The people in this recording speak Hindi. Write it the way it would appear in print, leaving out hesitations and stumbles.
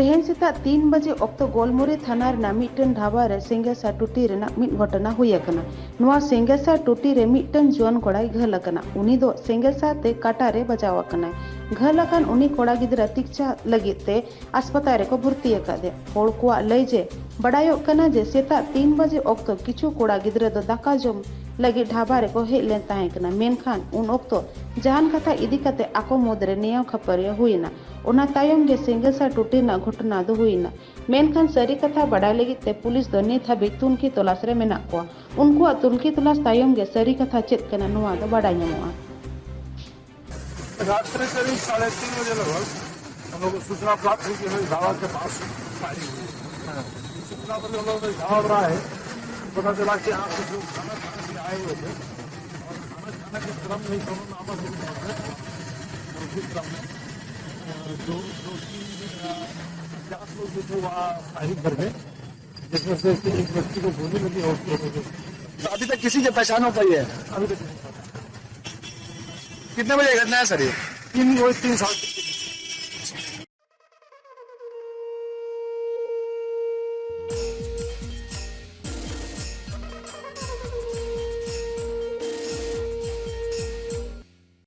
तेहन सेता 3 बजे ऑक्तो गोलमुरी थाना रेना मिटन ढाबा रे सेंगेसा टूटी रेना मिट घटना हुई अकना। नुआ सेंगेसा टूटी रे मिटन जुआन कोड़ाई घल अकना। उनी दो सेंगेसा ते काटा रे बजाव अकना। घल अकन उनी कोड़ा गिदरा तिक्चा लगित ते अस्पताल रे को भर्ती अकादे। होड़ कोआ लई जे बड़ायोग कना जे सेता 3 बजे ऑक्तो किछु कोड़ा गिदरा दो दाका जम लगी ढाबा रे को हेज लेन ताहें कना। मेनखान उन ऑक्तो जहान कथा इदी कते आको मोदरे नियाव खपरिया हुईना। उना तायम गे सेंगेसा टूटी ना घटना दो हुईना। मेनखान सरी कथा बड़ा लगी ते पुलिस दो नित हाबिज तुनखी तलाश रे मेना कोआ। उनको तुनखी तलाश तायम गे सरी कथा चेत कना नुआ दो बड़ा ᱧᱟᱢᱚᱜᱼᱟ। रात्रि करीब 3:30 बजे लगभग हम लोग को सूचना प्राप्त हुई कि हमें ढाबा के पास फायरिंग हुई। सूचना पर हम लोग ढाबा रहा है, पता चला कि यहाँ कुछ लोग खाना खाने के लिए आए हुए थे और खाना खाने के क्रम में दोनों नामा शुरू और उसी क्रम में दो तीन 50 लोग जो थे वहाँ फायरिंग कर गए, जिसमें से एक व्यक्ति को गोली लगी और तो अभी तक किसी की पहचान हो पाई है? अभी तक कितने बजे घटना है सर ये? 3 साल